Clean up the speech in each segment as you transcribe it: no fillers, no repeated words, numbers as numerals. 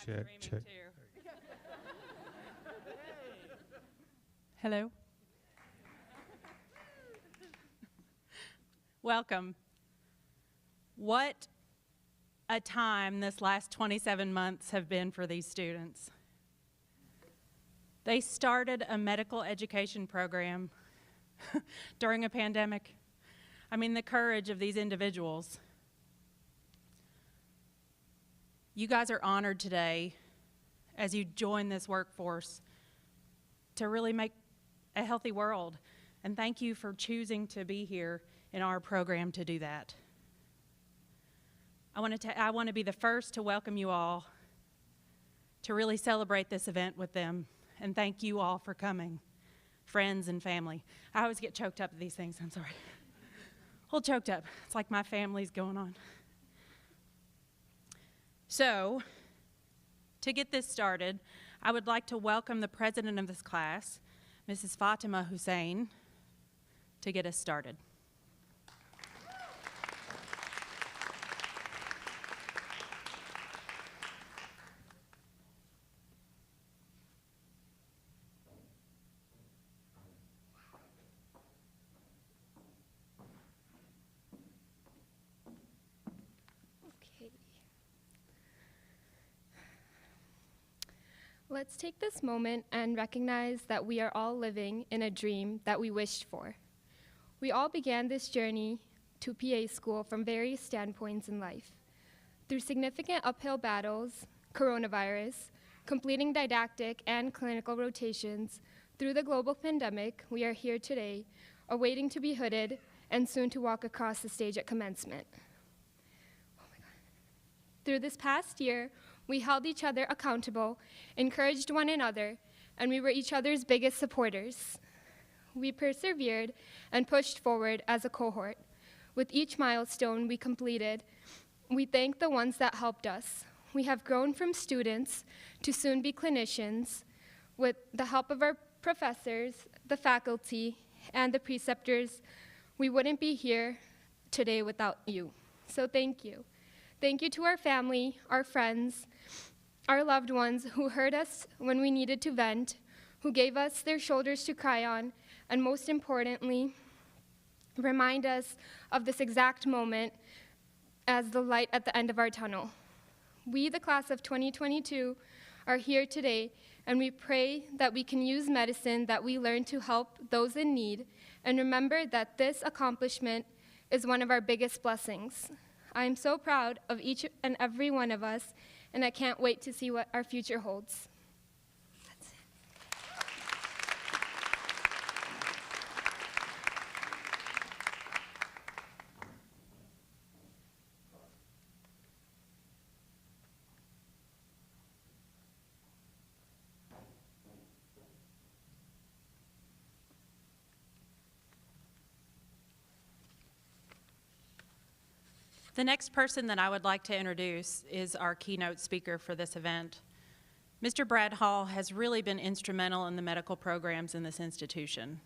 Check. Hello. Welcome. What a time this last 27 months have been for these students. They started a medical education program during a pandemic. I mean, the courage of these individuals. You guys are honored today as you join this workforce to really make a healthy world. And thank you for choosing to be here in our program to do that. I want to be the first to welcome you all to really celebrate this event with them. And thank you all for coming, friends and family. I always get choked up at these things, I'm sorry. A little choked up. It's like my family's going on. So, to get this started, I would like to welcome the president of this class, Mrs. Fatima Hussein, to get us started. Let's take this moment and recognize that we are all living in a dream that we wished for. We all began this journey to PA school from various standpoints in life. Through significant uphill battles, coronavirus, completing didactic and clinical rotations, through the global pandemic, we are here today, awaiting to be hooded and soon to walk across the stage at commencement. Through this past year, we held each other accountable, encouraged one another, and we were each other's biggest supporters. We persevered and pushed forward as a cohort. With each milestone we completed, we thank the ones that helped us. We have grown from students to soon be clinicians. With the help of our professors, the faculty, and the preceptors, we wouldn't be here today without you. So thank you. Thank you to our family, our friends, our loved ones who heard us when we needed to vent, who gave us their shoulders to cry on, and most importantly, remind us of this exact moment as the light at the end of our tunnel. We, the class of 2022, are here today, and we pray that we can use medicine that we learned to help those in need, and remember that this accomplishment is one of our biggest blessings. I am so proud of each and every one of us, and I can't wait to see what our future holds. That's it. The next person that I would like to introduce is our keynote speaker for this event. Mr. Brad Hall has really been instrumental in the medical programs in this institution.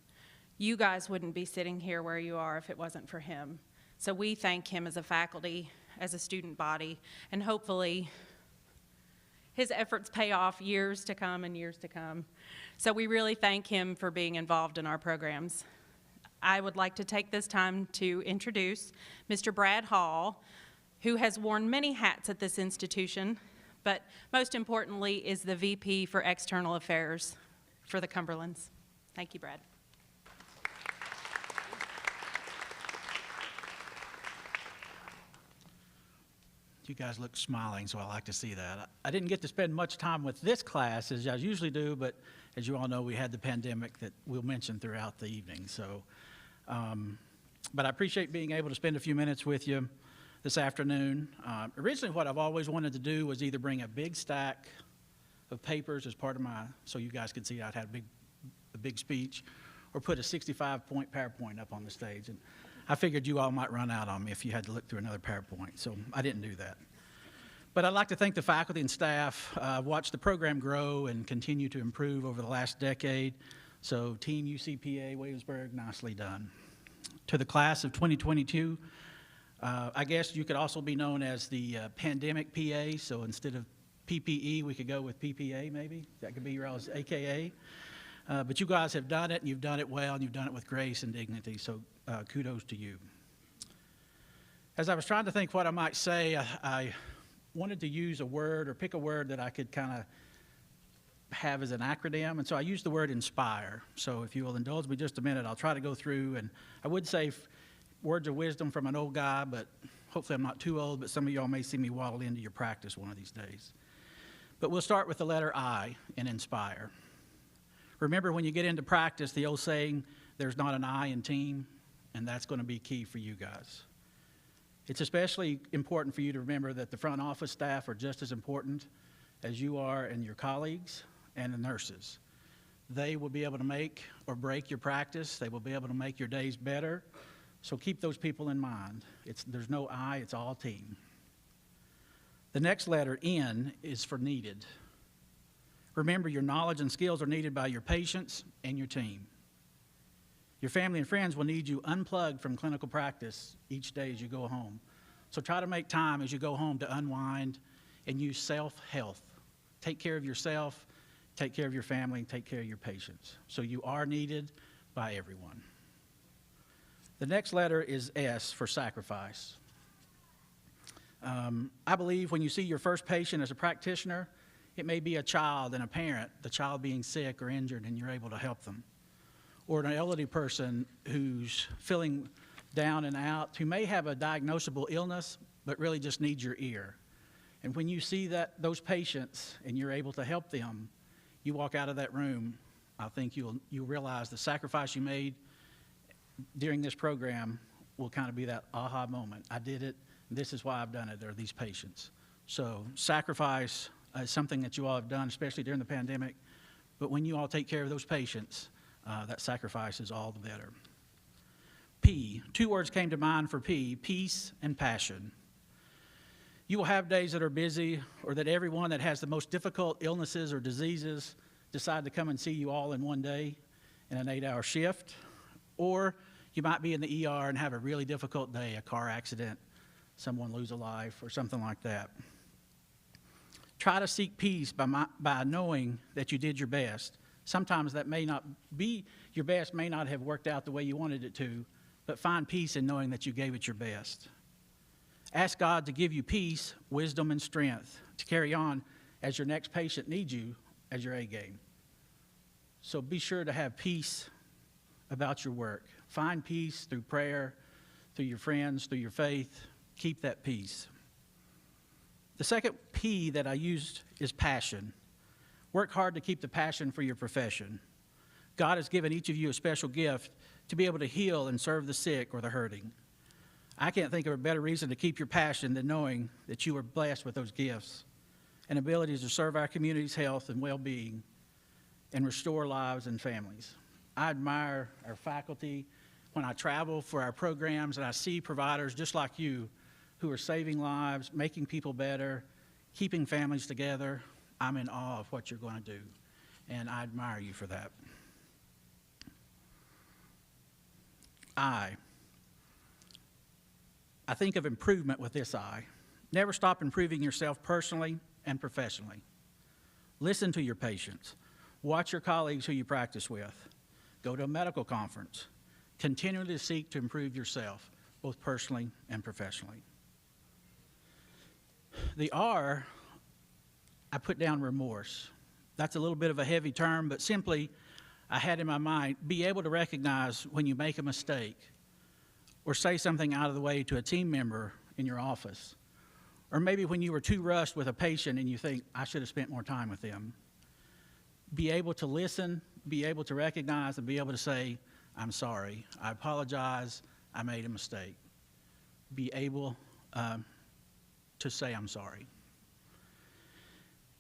You guys wouldn't be sitting here where you are if it wasn't for him. So we thank him as a faculty, as a student body, and hopefully his efforts pay off years to come and years to come. So we really thank him for being involved in our programs. I would like to take this time to introduce Mr. Brad Hall, who has worn many hats at this institution, but most importantly is the VP for External Affairs for the Cumberlands. Thank you, Brad. You guys look smiling, so I like to see that. I didn't get to spend much time with this class as I usually do, but as you all know, we had the pandemic that we'll mention throughout the evening. So, but I appreciate being able to spend a few minutes with you this afternoon. Originally, what I've always wanted to do was either bring a big stack of papers as part of my, so you guys could see I'd had a big speech, or put a 65-point PowerPoint up on the stage. And I figured you all might run out on me if you had to look through another PowerPoint, so I didn't do that. But I'd like to thank the faculty and staff. I've watched the program grow and continue to improve over the last decade. So Team UCPA Williamsburg, nicely done. To the class of 2022, I guess you could also be known as the pandemic PA. So instead of PPE, we could go with PPA maybe. That could be your all's AKA. But you guys have done it, and you've done it well, and you've done it with grace and dignity, so kudos to you. As I was trying to think what I might say, I wanted to use a word or pick a word that I could kind of have as an acronym, and so I used the word inspire. So if you will indulge me just a minute, I'll try to go through, and I would say words of wisdom from an old guy, but hopefully I'm not too old, but some of y'all may see me waddle into your practice one of these days. But we'll start with the letter I in inspire. Remember, when you get into practice, the old saying, there's not an I in team, and that's going to be key for you guys. It's especially important for you to remember that the front office staff are just as important as you are and your colleagues and the nurses. They will be able to make or break your practice. They will be able to make your days better. So keep those people in mind. There's no I, it's all team. The next letter, N, is for needed. Remember, your knowledge and skills are needed by your patients and your team. Your family and friends will need you unplugged from clinical practice each day as you go home. So try to make time as you go home to unwind and use self-health. Take care of yourself, take care of your family, and take care of your patients. So you are needed by everyone. The next letter is S for sacrifice. I believe when you see your first patient as a practitioner, it may be a child and a parent, the child being sick or injured, and you're able to help them. Or an elderly person who's feeling down and out, who may have a diagnosable illness, but really just needs your ear. And when you see those patients and you're able to help them, you walk out of that room, I think you'll realize the sacrifice you made during this program will kind of be that aha moment. I did it, this is why I've done it, there are these patients. So sacrifice is something that you all have done, especially during the pandemic. But when you all take care of those patients, that sacrifice is all the better. P, two words came to mind for P, peace and passion. You will have days that are busy, or that everyone that has the most difficult illnesses or diseases decide to come and see you all in one day in an 8-hour shift. Or you might be in the ER and have a really difficult day, a car accident, someone lose a life, or something like that. Try to seek peace by knowing that you did your best. Sometimes that may not be your best, may not have worked out the way you wanted it to, but find peace in knowing that you gave it your best. Ask God to give you peace, wisdom, and strength to carry on as your next patient needs you as your A game. So be sure to have peace about your work. Find peace through prayer, through your friends, through your faith. Keep that peace. The second P that I used is passion. Work hard to keep the passion for your profession. God has given each of you a special gift to be able to heal and serve the sick or the hurting. I can't think of a better reason to keep your passion than knowing that you are blessed with those gifts and abilities to serve our community's health and well-being and restore lives and families. I admire our faculty when I travel for our programs and I see providers just like you who are saving lives, making people better, keeping families together. I'm in awe of what you're going to do, and I admire you for that. I think of improvement with this I. Never stop improving yourself personally and professionally. Listen to your patients. Watch your colleagues who you practice with. Go to a medical conference. Continually seek to improve yourself, both personally and professionally. The R, I put down remorse. That's a little bit of a heavy term, but simply I had in my mind, be able to recognize when you make a mistake or say something out of the way to a team member in your office, or maybe when you were too rushed with a patient and you think, I should have spent more time with them. Be able to listen, be able to recognize, and be able to say, I'm sorry, I apologize, I made a mistake. Be able to say I'm sorry.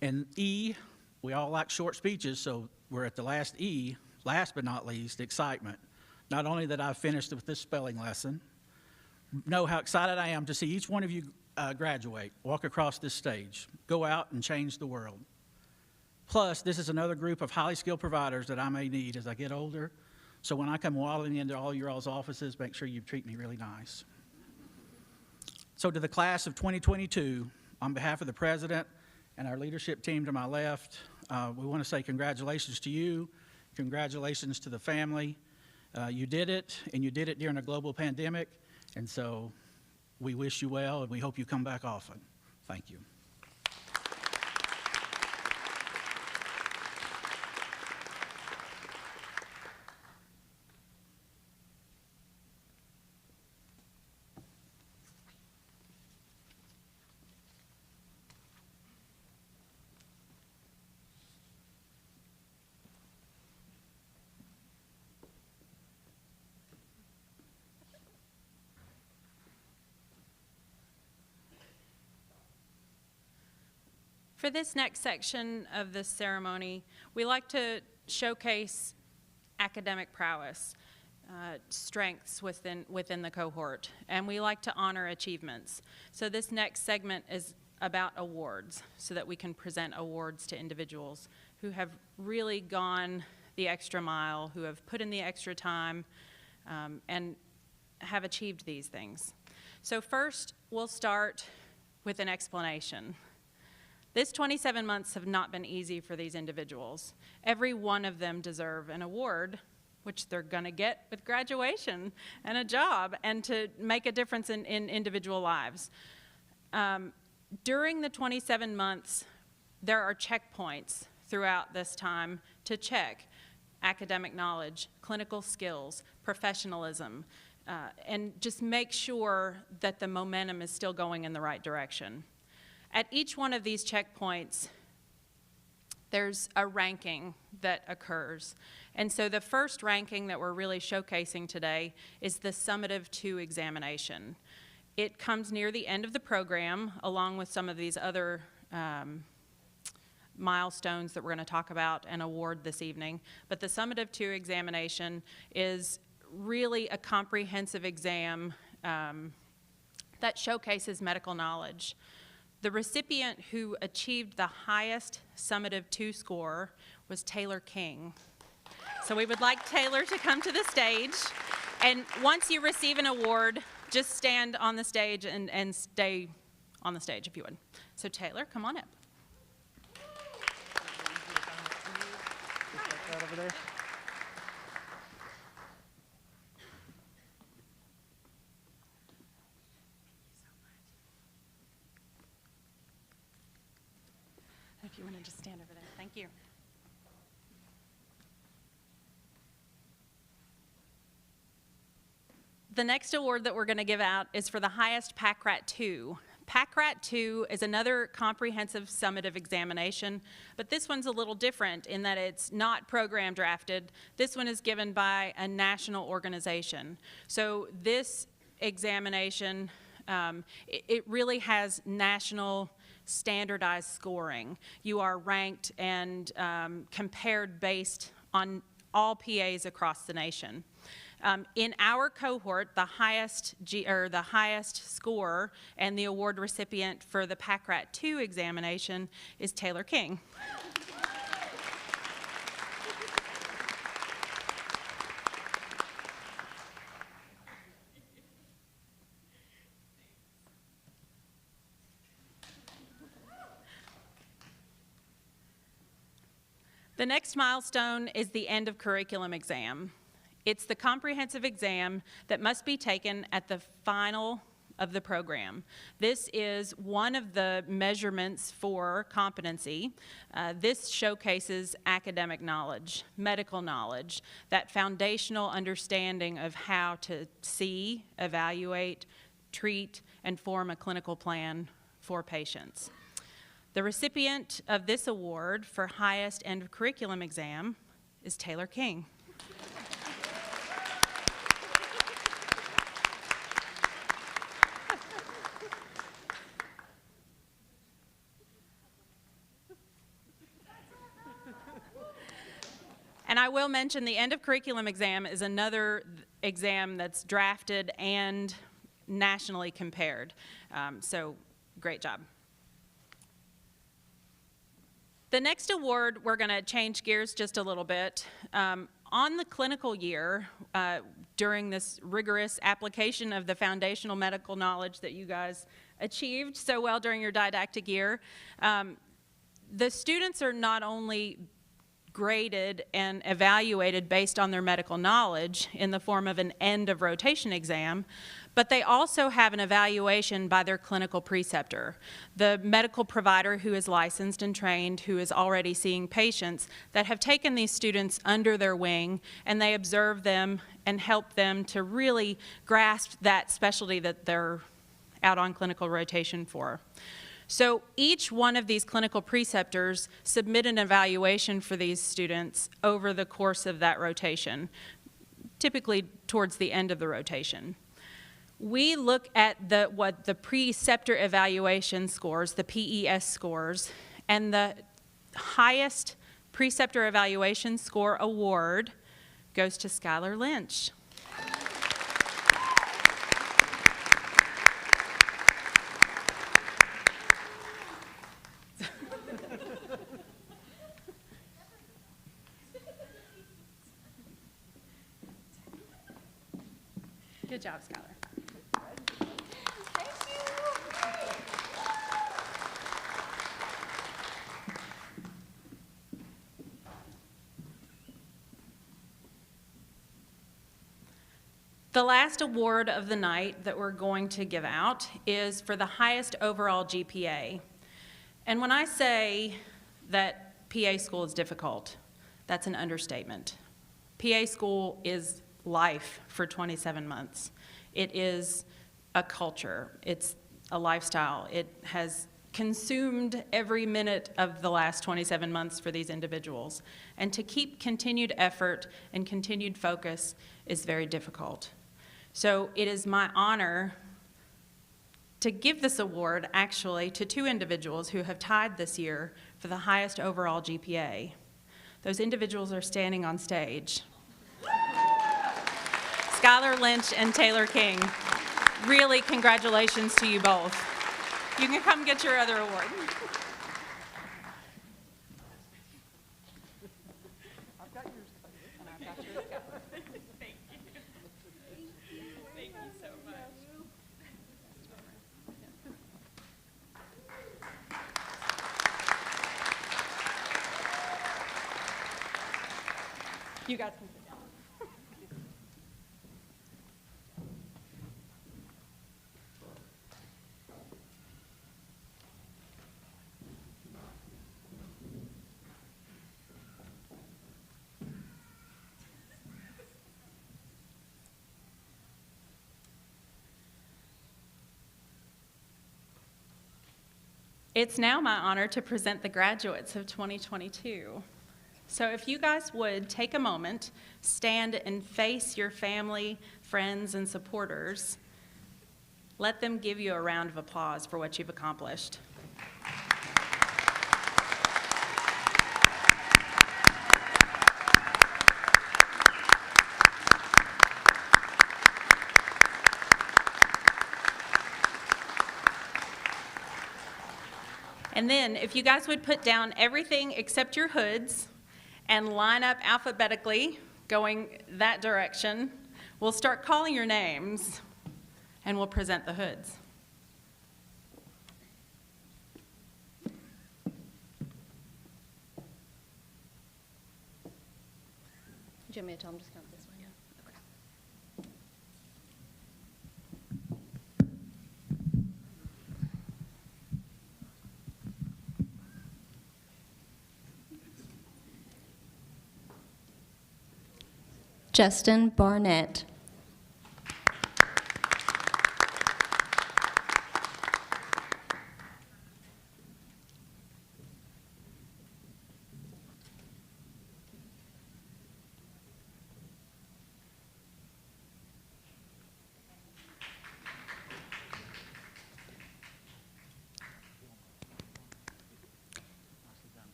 And E, we all like short speeches, so we're at the last E, last but not least, excitement. Not only that I've finished with this spelling lesson, know how excited I am to see each one of you graduate, walk across this stage, go out and change the world. Plus, this is another group of highly skilled providers that I may need as I get older. So when I come waddling into all your all's offices, make sure you treat me really nice. So to the class of 2022, on behalf of the president and our leadership team to my left. We want to say congratulations to you, congratulations to the family. You did it, and you did it during a global pandemic, and so we wish you well, and we hope you come back often. Thank you. For this next section of this ceremony, we like to showcase academic prowess, strengths within the cohort, and we like to honor achievements. So this next segment is about awards, so that we can present awards to individuals who have really gone the extra mile, who have put in the extra time, and have achieved these things. So first, we'll start with an explanation. This 27 months have not been easy for these individuals. Every one of them deserve an award, which they're going to get with graduation and a job, and to make a difference in individual lives. During the 27 months, there are checkpoints throughout this time to check academic knowledge, clinical skills, professionalism, and just make sure that the momentum is still going in the right direction. At each one of these checkpoints, there's a ranking that occurs. And so the first ranking that we're really showcasing today is the Summative 2 examination. It comes near the end of the program, along with some of these other milestones that we're going to talk about and award this evening. But the Summative 2 examination is really a comprehensive exam that showcases medical knowledge. The recipient who achieved the highest Summative 2 score was Taylor King. So we would like Taylor to come to the stage. And once you receive an award, just stand on the stage and stay on the stage, if you would. So Taylor, come on up. Right over there. If you want to just stand over there. Thank you. The next award that we're going to give out is for the highest PACRAT 2. PACRAT 2 is another comprehensive summative examination, but this one's a little different in that it's not program drafted. This one is given by a national organization. So this examination, it really has national standardized scoring. You are ranked and compared based on all PAs across the nation. In our cohort, the highest score and the award recipient for the PACRAT 2 examination is Taylor King. The next milestone is the end of curriculum exam. It's the comprehensive exam that must be taken at the final of the program. This is one of the measurements for competency. This showcases academic knowledge, medical knowledge, that foundational understanding of how to see, evaluate, treat, and form a clinical plan for patients. The recipient of this award for highest end of curriculum exam is Taylor King. And I will mention the end of curriculum exam is another exam that's drafted and nationally compared. So great job. The next award, we're going to change gears just a little bit. On the clinical year, during this rigorous application of the foundational medical knowledge that you guys achieved so well during your didactic year, The students are not only graded and evaluated based on their medical knowledge in the form of an end of rotation exam, but they also have an evaluation by their clinical preceptor, the medical provider who is licensed and trained, who is already seeing patients that have taken these students under their wing, and they observe them and help them to really grasp that specialty that they're out on clinical rotation for. So each one of these clinical preceptors submit an evaluation for these students over the course of that rotation, typically towards the end of the rotation. We look at what the preceptor evaluation scores, the PES scores, and the highest preceptor evaluation score award goes to Skylar Lynch. Good job, Skylar. The last award of the night that we're going to give out is for the highest overall GPA. And when I say that PA school is difficult, that's an understatement. PA school is life for 27 months. It is a culture. It's a lifestyle. It has consumed every minute of the last 27 months for these individuals. And to keep continued effort and continued focus is very difficult. So it is my honor to give this award actually to two individuals who have tied this year for the highest overall GPA. Those individuals are standing on stage. Skylar Lynch and Taylor King. Really, congratulations to you both. You can come get your other award. I've got yours, and I've got yours, Skylar. Thank you. Thank you so much. You guys can sit down. It's now my honor to present the graduates of 2022. So if you guys would take a moment, stand and face your family, friends, and supporters, let them give you a round of applause for what you've accomplished. And then if you guys would put down everything except your hoods and line up alphabetically going that direction, we'll start calling your names and we'll present the hoods. Do you want me to tell them just count this way? Yeah. Okay. Justin Barnett.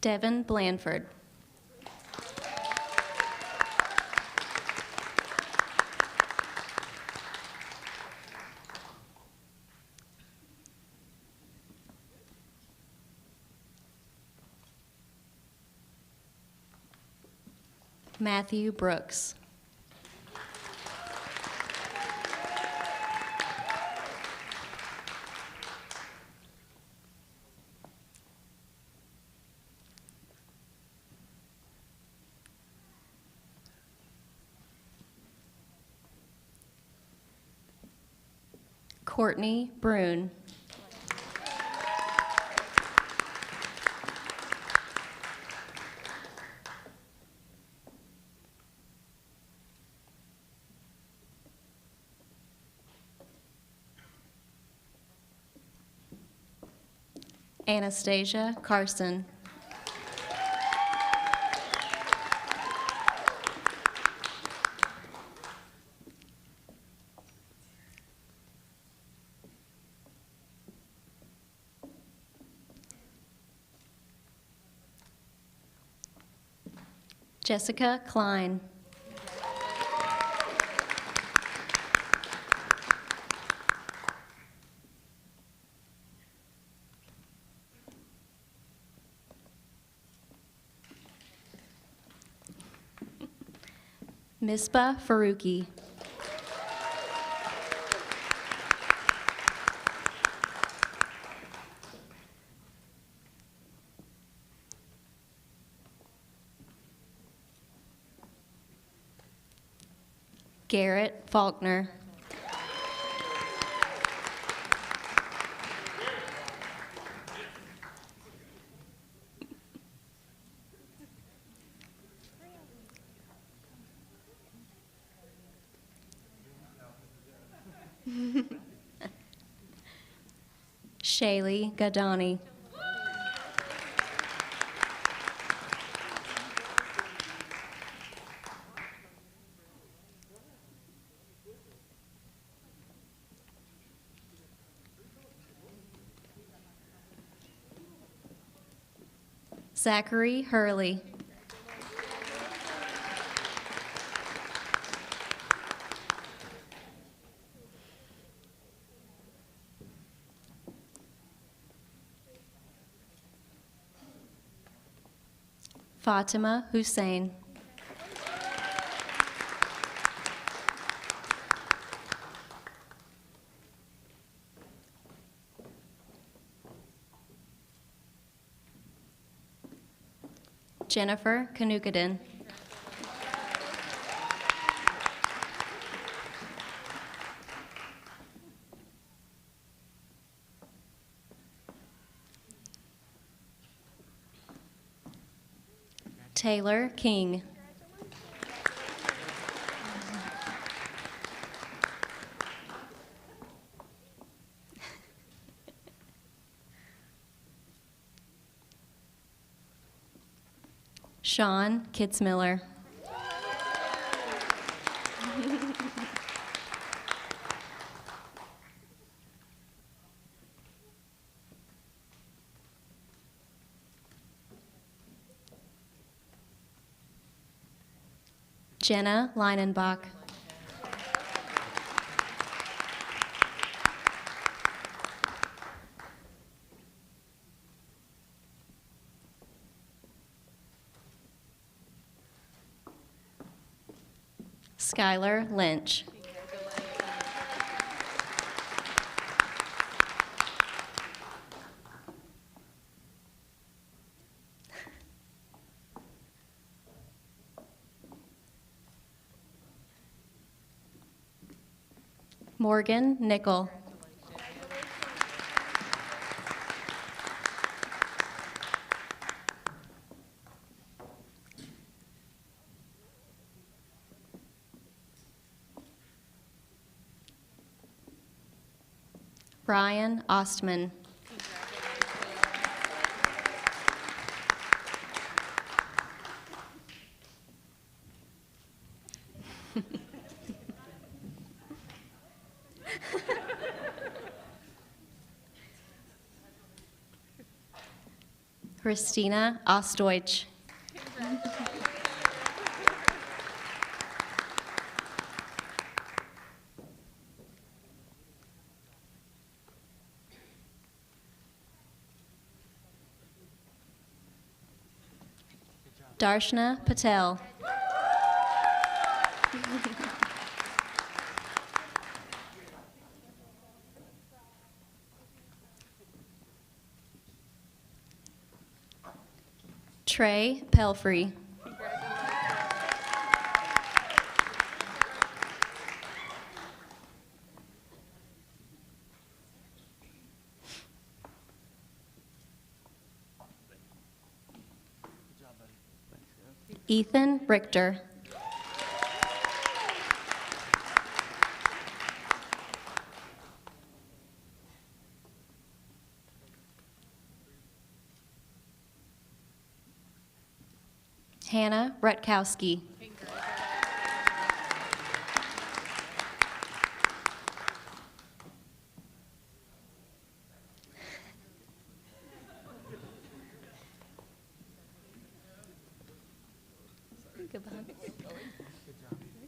Devin Blandford. Matthew Brooks. Courtney Brune. Anastasia Carson. Jessica Klein. Misbah Faruqi. Garrett Faulkner. Shaylee Gadani. Zachary Hurley. Fatima Hussein. Jennifer Kanukaden. Taylor King. Sean Kitzmiller. Jenna Leinenbach. Skylar Lynch. Morgan Nickel. Brian Ostman. Christina Ostdeutsch. Darshna Patel. Trey Pelfrey. Ethan Richter. Hannah Rutkowski.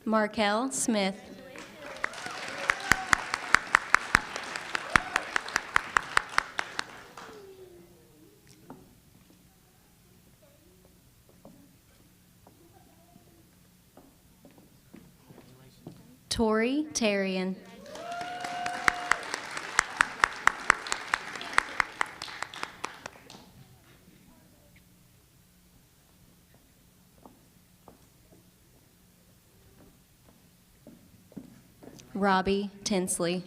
Markel Smith. Tori Terrian. Robbie Tinsley.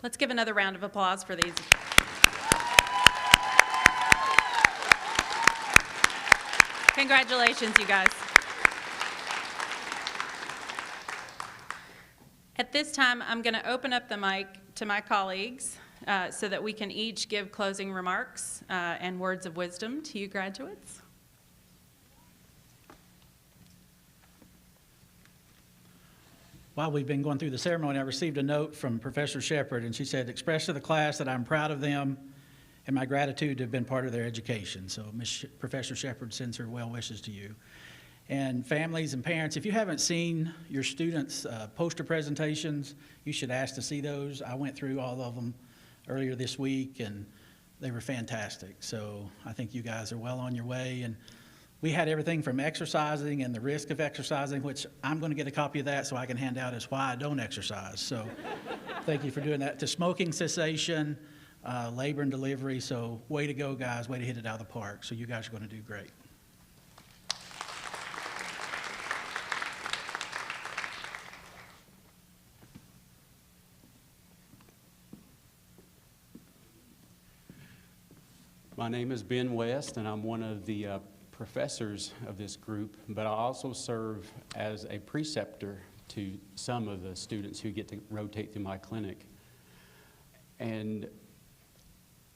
Let's give another round of applause for these. Congratulations, you guys. At this time, I'm going to open up the mic to my colleagues so that we can each give closing remarks and words of wisdom to you graduates. While we've been going through the ceremony, I received a note from Professor Shepard, and she said, express to the class that I'm proud of them and my gratitude to have been part of their education. So Professor Shepard sends her well wishes to you. And families and parents, if you haven't seen your students' poster presentations, you should ask to see those. I went through all of them earlier this week, and they were fantastic. So I think you guys are well on your way. And we had everything from exercising and the risk of exercising, which I'm going to get a copy of that so I can hand out as why I don't exercise. So thank you for doing that. To smoking cessation, labor and delivery. So way to go, guys. Way to hit it out of the park. So you guys are going to do great. My name is Ben West, and I'm one of the professors of this group, but I also serve as a preceptor to some of the students who get to rotate through my clinic. And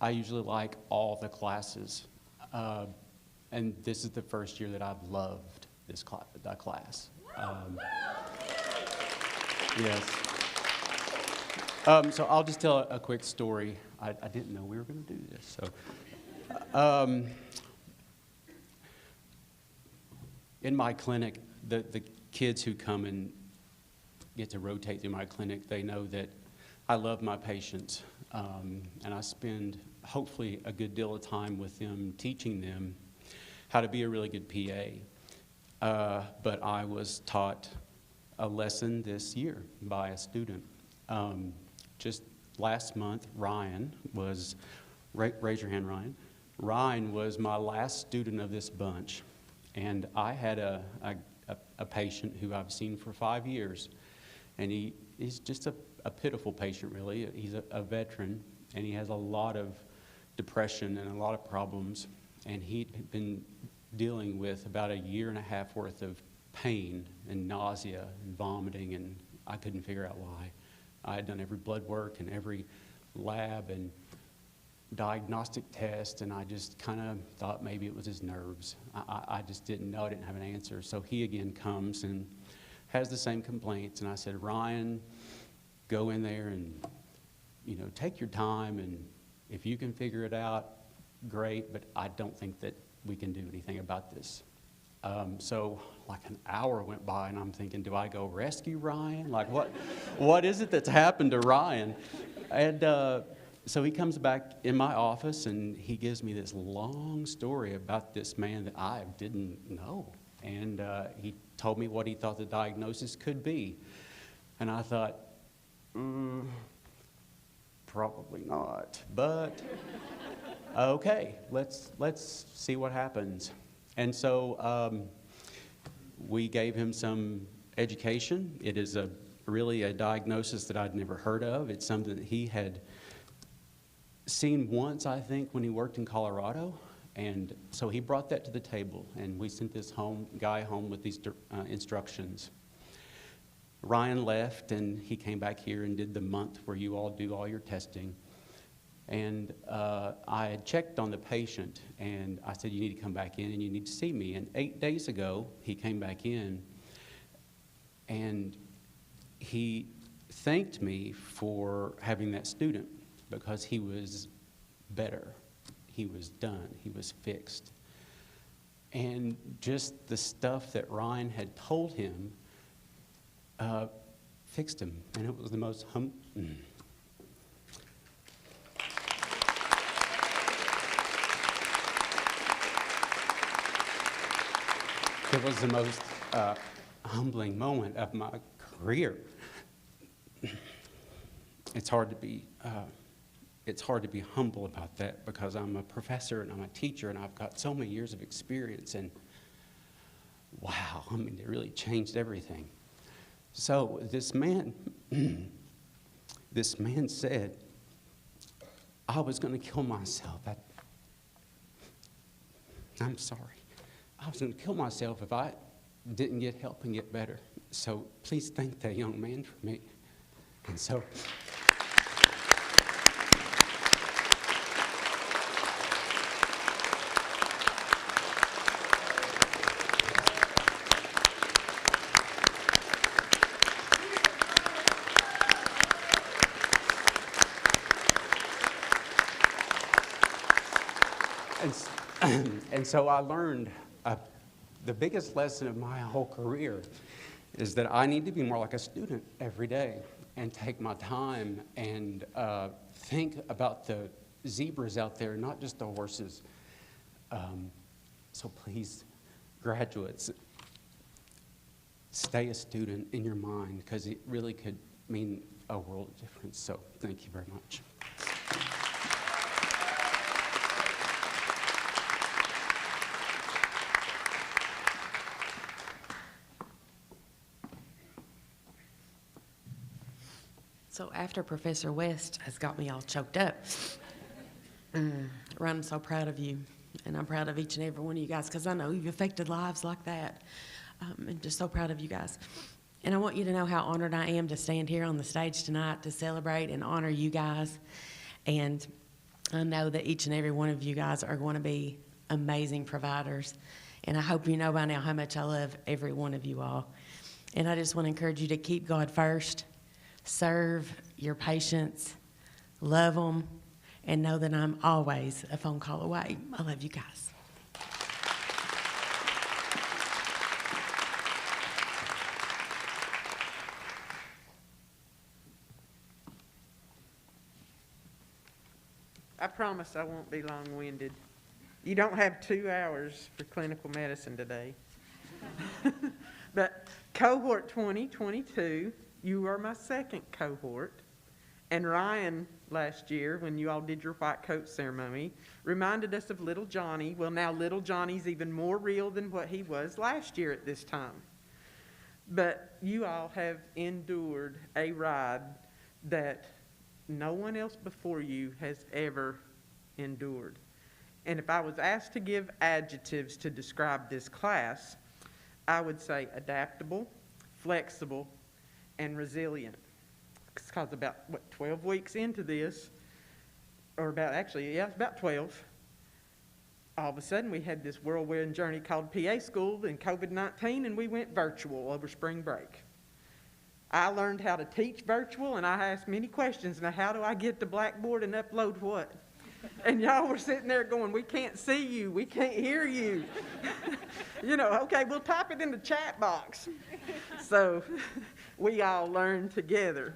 I usually like all the classes. And this is the first year that I've loved this class. Yes. So I'll just tell a quick story. I didn't know we were going to do this. So, in my clinic, the kids who come and get to rotate through my clinic, they know that I love my patients, and I spend hopefully a good deal of time with them, teaching them how to be a really good PA. But I was taught a lesson this year by a student. Just last month, Ryan was, raise your hand, Ryan. Ryan was my last student of this bunch. And I had a patient who I've seen for 5 years, and he's just a pitiful patient, really. He's a veteran, and he has a lot of depression and a lot of problems, and he'd been dealing with about 1.5 years worth of pain and nausea and vomiting, and I couldn't figure out why. I had done every blood work and every lab and diagnostic test, and I just kind of thought maybe it was his nerves. I just didn't know. I didn't have an answer. So he again comes and has the same complaints, and I said, Ryan, go in there and, you know, take your time, and if you can figure it out, great, but I don't think that we can do anything about this. So like an hour went by, and I'm thinking, do I go rescue Ryan? Like, what is it that's happened to Ryan? And so he comes back in my office, and he gives me this long story about this man that I didn't know. And he told me what he thought the diagnosis could be. And I thought, probably not, but okay, let's see what happens. And so we gave him some education. It is really a diagnosis that I'd never heard of. It's something that he had seen once, I think, when he worked in Colorado. And so he brought that to the table, and we sent this guy home with these instructions. Ryan left, and he came back here and did the month where you all do all your testing. And I had checked on the patient, and I said, you need to come back in and you need to see me. And 8 days ago, he came back in, and he thanked me for having that student because he was better. He was done. He was fixed. And just the stuff that Ryan had told him fixed him. And it was the most It was the most humbling moment of my career. It's hard to be humble about that because I'm a professor and I'm a teacher and I've got so many years of experience, and wow, I mean, it really changed everything. So this man said, I was going to kill myself. I'm sorry. I was going to kill myself if I didn't get help and get better. So please thank that young man for me. And so And so I learned the biggest lesson of my whole career is that I need to be more like a student every day and take my time and think about the zebras out there, not just the horses. So please, graduates, stay a student in your mind because it really could mean a world of difference. So thank you very much. So after Professor West has got me all choked up, Ryan, I'm so proud of you, and I'm proud of each and every one of you guys because I know you've affected lives like that. I'm just so proud of you guys. And I want you to know how honored I am to stand here on the stage tonight to celebrate and honor you guys. And I know that each and every one of you guys are going to be amazing providers. And I hope you know by now how much I love every one of you all. And I just want to encourage you to keep God first. Serve your patients, love them, and know that I'm always a phone call away. I love you guys. I promise I won't be long-winded. You don't have 2 hours for clinical medicine today. But cohort 2022, you are my second cohort. And Ryan, last year, when you all did your white coat ceremony, reminded us of little Johnny. Well, now little Johnny's even more real than what he was last year at this time. But you all have endured a ride that no one else before you has ever endured. And if I was asked to give adjectives to describe this class, I would say adaptable, flexible, and resilient. Because about, 12 weeks into this, or it's about 12, all of a sudden we had this whirlwind journey called PA school and COVID-19, and we went virtual over spring break. I learned how to teach virtual, and I asked many questions. Now, how do I get to Blackboard and upload what? And y'all were sitting there going, we can't see you, we can't hear you. You know, okay, we'll type it in the chat box. So we all learned together.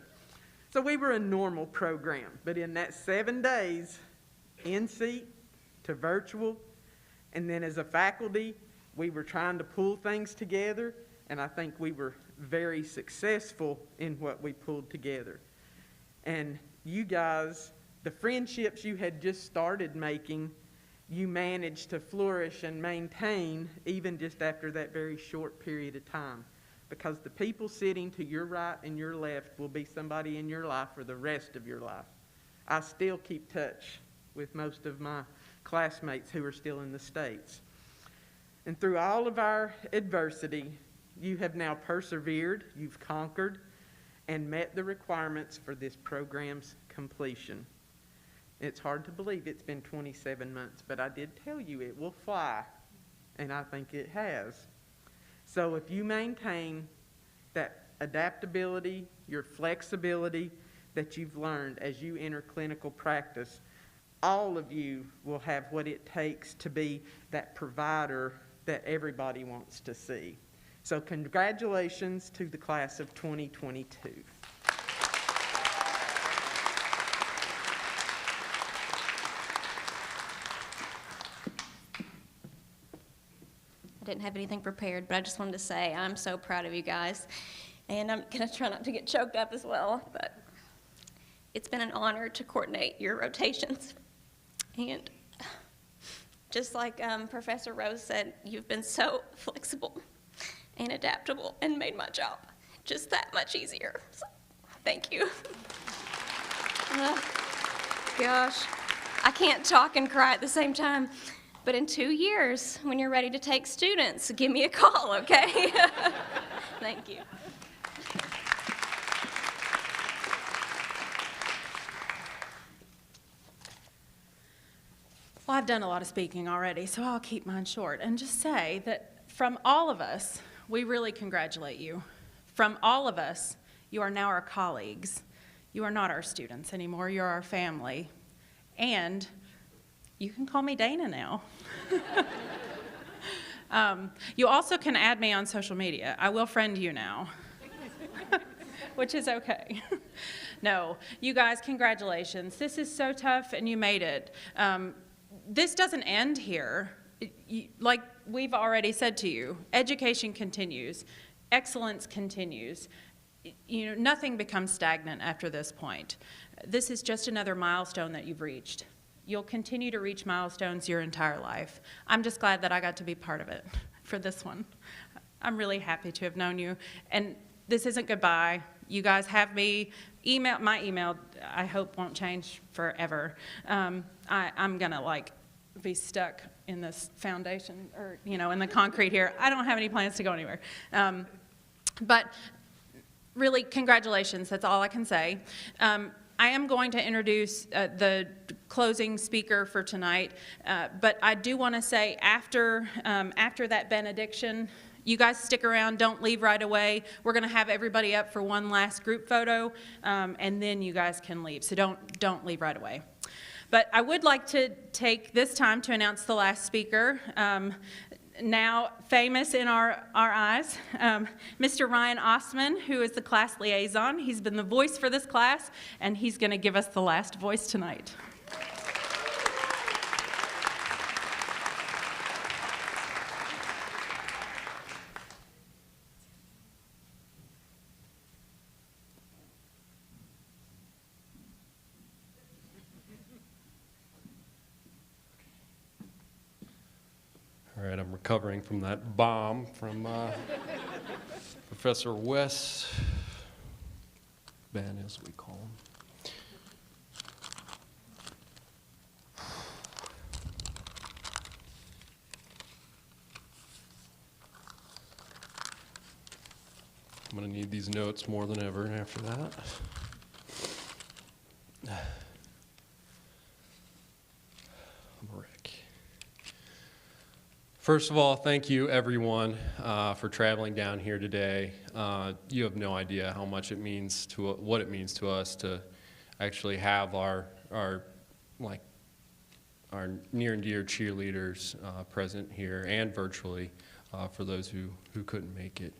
So we were a normal program, but in that 7 days, in-seat to virtual, and then as a faculty, we were trying to pull things together, and I think we were very successful in what we pulled together. And you guys, the friendships you had just started making, you managed to flourish and maintain even just after that very short period of time. Because the people sitting to your right and your left will be somebody in your life for the rest of your life. I still keep touch with most of my classmates who are still in the States. And through all of our adversity, you have now persevered, you've conquered, and met the requirements for this program's completion. It's hard to believe it's been 27 months, but I did tell you it will fly, and I think it has. So if you maintain that adaptability, your flexibility that you've learned as you enter clinical practice, all of you will have what it takes to be that provider that everybody wants to see. So congratulations to the class of 2022. I didn't have anything prepared, but I just wanted to say I'm so proud of you guys. And I'm going to try not to get choked up as well, but it's been an honor to coordinate your rotations. And just like Professor Rose said, you've been so flexible and adaptable and made my job just that much easier. So, thank you. Gosh, I can't talk and cry at the same time. But in 2 years, when you're ready to take students, give me a call, okay? Thank you. Well, I've done a lot of speaking already, so I'll keep mine short and just say that from all of us, we really congratulate you. From all of us, you are now our colleagues. You are not our students anymore, you're our family. And you can call me Dana now. You also can add me on social media. I will friend you now, which is okay. No, you guys, congratulations. This is so tough and you made it. This doesn't end here. Like we've already said to you, education continues, excellence continues. You know, nothing becomes stagnant after this point. This is just another milestone that you've reached. You'll continue to reach milestones your entire life. I'm just glad that I got to be part of it for this one. I'm really happy to have known you. And this isn't goodbye. You guys have me. My email, I hope won't change forever. I'm gonna like be stuck in this foundation or, you know, in the concrete here. I don't have any plans to go anywhere. But really, congratulations, that's all I can say. I am going to introduce the closing speaker for tonight, but I do want to say after that benediction, you guys stick around, don't leave right away. We're going to have everybody up for one last group photo, and then you guys can leave, so don't leave right away. But I would like to take this time to announce the last speaker. Now famous in our eyes, Mr. Ryan Ostman, who is the class liaison. He's been the voice for this class, and he's going to give us the last voice tonight. All right, I'm recovering from that bomb from Professor Wes, Ben as we call him. I'm going to need these notes more than ever after that. I'm a wreck. First of all, thank you everyone for traveling down here today. You have no idea how much it means to what it means to us to actually have our like our near and dear cheerleaders present here and virtually for those who couldn't make it.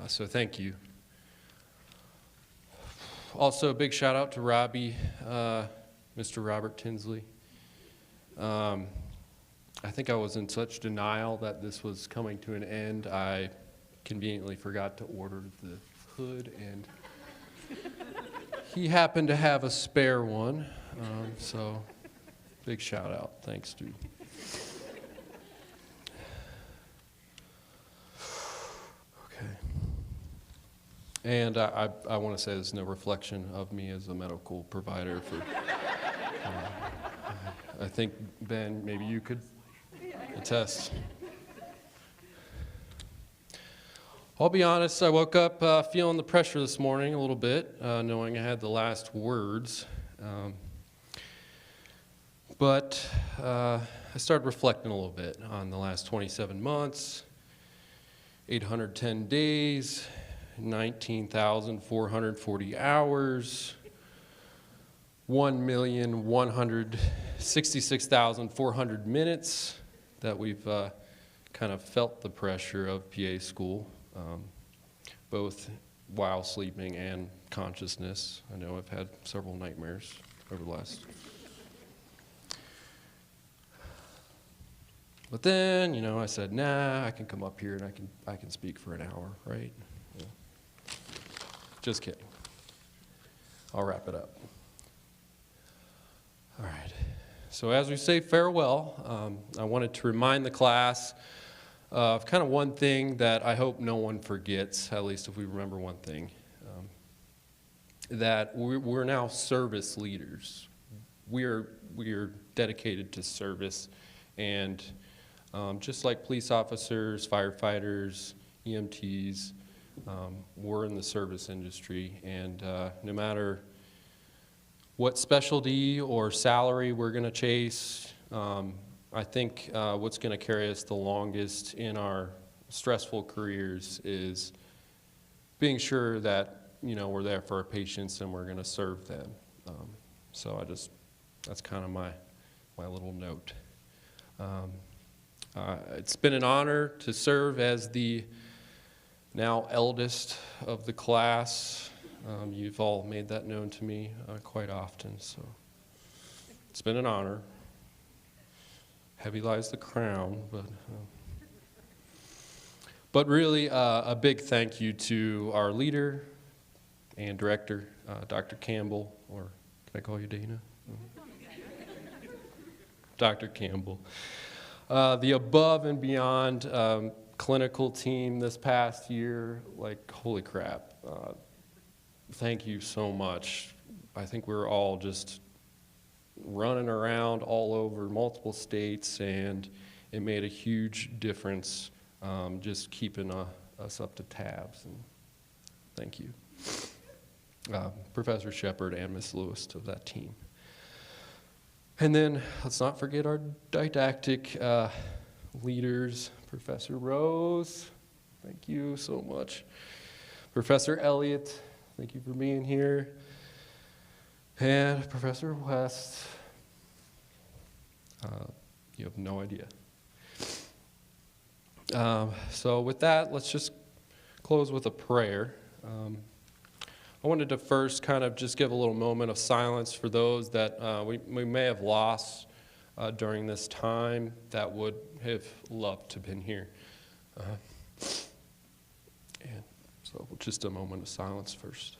So thank you. Also, a big shout out to Robbie, Mr. Robert Tinsley. I think I was in such denial that this was coming to an end, I conveniently forgot to order the hood, and he happened to have a spare one. So big shout out. Thanks, dude. Okay. And I want to say there's no reflection of me as a medical provider. I think, Ben, maybe you could attest. I'll be honest, I woke up feeling the pressure this morning a little bit, knowing I had the last words. But I started reflecting a little bit on the last 27 months, 810 days, 19,440 hours, 1,166,400 minutes that we've kind of felt the pressure of PA school, both while sleeping and consciousness. I know I've had several nightmares over the last. But then, you know, I said, nah, I can come up here and I can speak for an hour, right? Yeah. Just kidding. I'll wrap it up. All right. So as we say farewell, I wanted to remind the class of kind of one thing that I hope no one forgets, at least if we remember one thing, that we're now service leaders. We are dedicated to service, and just like police officers, firefighters, EMTs, we're in the service industry, and no matter what specialty or salary we're going to chase, I think what's going to carry us the longest in our stressful careers is being sure that, you know, we're there for our patients and we're going to serve them. So that's kind of my little note. It's been an honor to serve as the now eldest of the class. You've all made that known to me quite often, so it's been an honor. Heavy lies the crown, but really a big thank you to our leader and director, Dr. Campbell, or can I call you Dana? Dr. Campbell. The above and beyond clinical team this past year, like, holy crap. Thank you so much. I think we're all just running around all over multiple states, and it made a huge difference just keeping us up to tabs. And thank you. Professor Shepard and Ms. Lewis to that team. And then let's not forget our didactic leaders, Professor Rose, thank you so much. Professor Elliott, thank you for being here. And Professor West, you have no idea. So with that, let's just close with a prayer. I wanted to first kind of just give a little moment of silence for those that we may have lost during this time that would have loved to have been here. And so just a moment of silence first.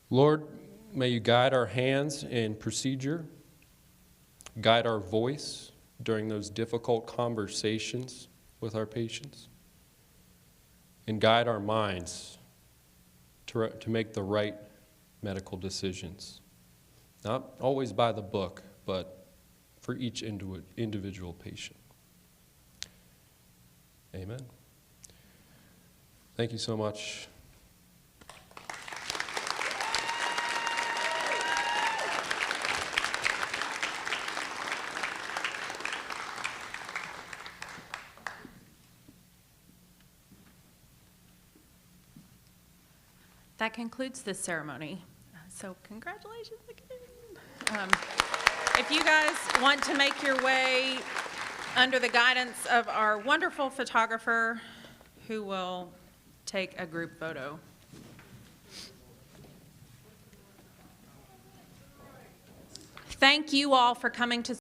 Lord, may you guide our hands in procedure, guide our voice during those difficult conversations with our patients, and guide our minds to make the right medical decisions. Not always by the book, but for each individual patient. Amen. Thank you so much. that concludes this ceremony. So congratulations again. If you guys want to make your way under the guidance of our wonderful photographer who will take a group photo. Thank you all for coming to